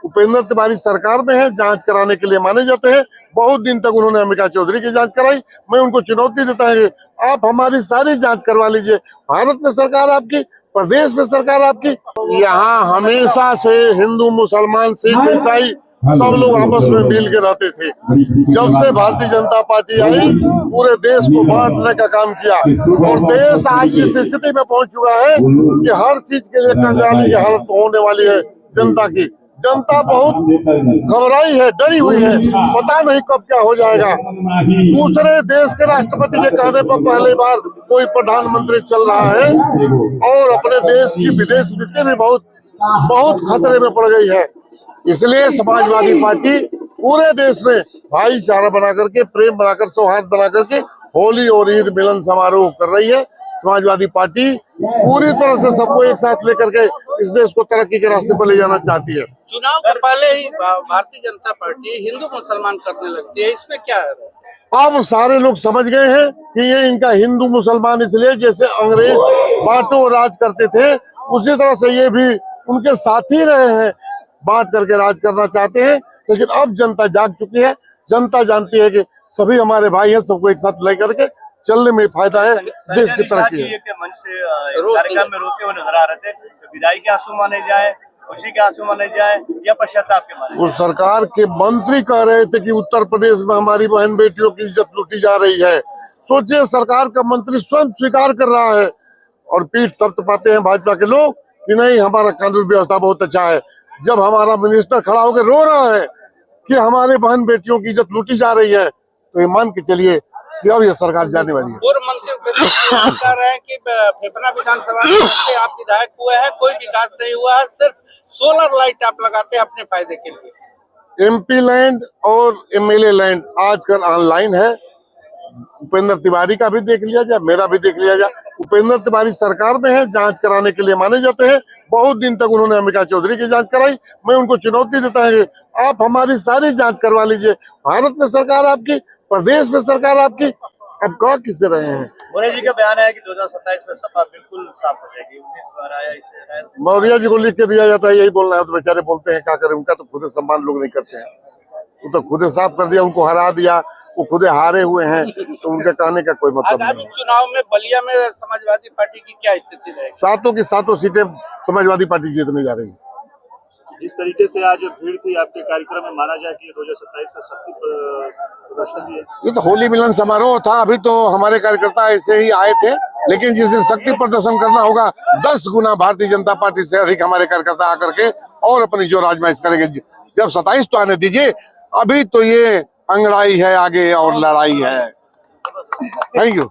उपेंद्र तिवारी सरकार में है, जांच कराने के लिए माने जाते हैं। बहुत दिन तक उन्होंने अम्बिका चौधरी की जांच कराई। मैं उनको चुनौती देता है, आप हमारी सारी जांच करवा लीजिए। भारत में सरकार आपकी, प्रदेश में सरकार आपकी। यहाँ हमेशा से हिंदू, मुसलमान, सिख, ईसाई सब लोग आपस में मिल के रहते थे। जब से भारतीय जनता पार्टी आई, पूरे देश को बांटने का काम किया और देश आज इस स्थिति में पहुंच चुका है कि हर चीज के लिए कंगाली की हालत होने वाली है जनता की। जनता बहुत घबराई है, डरी हुई है, पता नहीं कब क्या हो जाएगा। दूसरे देश के राष्ट्रपति के कहने पर पहली बार कोई प्रधानमंत्री चल रहा है और अपने देश की विदेश नीति भी बहुत खतरे में पड़ गई है। इसलिए समाजवादी पार्टी पूरे देश में भाईचारा बना करके, प्रेम बनाकर, सौहार्द बना करके होली और ईद मिलन समारोह कर रही है। समाजवादी पार्टी पूरी तरह से सबको एक साथ लेकर के इस देश को तरक्की के रास्ते पर ले जाना चाहती है। चुनाव के पहले ही भारतीय जनता पार्टी हिंदू मुसलमान करने लगती है, इसमें क्या है? अब सारे लोग समझ गए हैं कि ये इनका हिंदू मुसलमान, इसलिए जैसे अंग्रेज बांटो राज करते थे उसी तरह से ये भी उनके साथी रहे हैं, बांट करके राज करना चाहते हैं। लेकिन अब जनता जाग चुकी है, जनता जानती है कि सभी हमारे भाई हैं, सबको एक साथ लेकर के चलने में फायदा है, देश की तरक्की है। मंच से कार्यक्रम में रोते हुए नजर आ रहे थे, तो विदाई के आंसू माने जाए, खुशी के आंसू माने जाए या पश्चाताप के माने? उस सरकार के मंत्री कह रहे थे कि उत्तर प्रदेश में हमारी बहन बेटियों की इज्जत लूटी जा रही है। सोचिए, सरकार का मंत्री स्वयं स्वीकार कर रहा है और पीठ थपथपाते हैं भाजपा के लोग कि नहीं, हमारा कानून व्यवस्था बहुत अच्छा है। जब हमारा मिनिस्टर खड़ा होकर रो रहा है कि हमारे बहन बेटियों की इज्जत लूटी जा रही है, तो ये मान के चलिए कि अब यह सरकार जाने वाली है। पूर्व मंत्री कह रहे हैं कि फेफना विधानसभा से आप विधायक हुए हैं, कोई विकास नहीं हुआ है, सिर्फ सोलर लाइट आप लगाते हैं अपने फायदे के लिए। एमपी लैंड और एमएलए लैंड आजकल ऑनलाइन है। उपेंद्र तिवारी का भी देख लिया जाए, मेरा भी देख लिया जाए। उपेंद्र तिवारी सरकार में है, जांच कराने के लिए माने जाते हैं। बहुत दिन तक उन्होंने अम्बिका चौधरी की जांच कराई। मैं उनको चुनौती देता है, आप हमारी सारी जांच करवा लीजिए। भारत में सरकार आपकी, प्रदेश में सरकार आपकी। अब कह किससे रहे हैं? मौर्य जी का बयान है कि 2027 में सपा बिल्कुल साफ हो जाएगी। 19 बार आया इससे मौर्य जी को लिख के दिया जाता है, यही बोलना है तो बेचारे बोलते हैं, क्या करें। उनका तो खुद सम्मान लोग नहीं करते हैं। वो तो खुद साफ कर दिया, उनको हरा दिया, वो खुद हारे हुए हैं, तो उनके कहने का कोई मतलब नहीं। आगामी चुनाव में बलिया में समाजवादी पार्टी की क्या स्थिति रहेगी? सातों की सातों सीटें समाजवादी पार्टी जीतने जा रही है। जिस तरीके से आज भीड़ थी आपके कार्यक्रम में, माना जाए कि 2027 का शक्ति प्रदर्शन है। ये तो होली मिलन समारोह था। अभी तो हमारे कार्यकर्ता ऐसे ही आए थे, लेकिन जिस दिन शक्ति प्रदर्शन करना होगा 10 गुना भारतीय जनता पार्टी से अधिक हमारे कार्यकर्ता आकर के और अपनी जो राजमाइश करेंगे। जब 27 तो आने दीजिए, अभी तो ये अंगड़ाई है आगे और लड़ाई है। Thank you.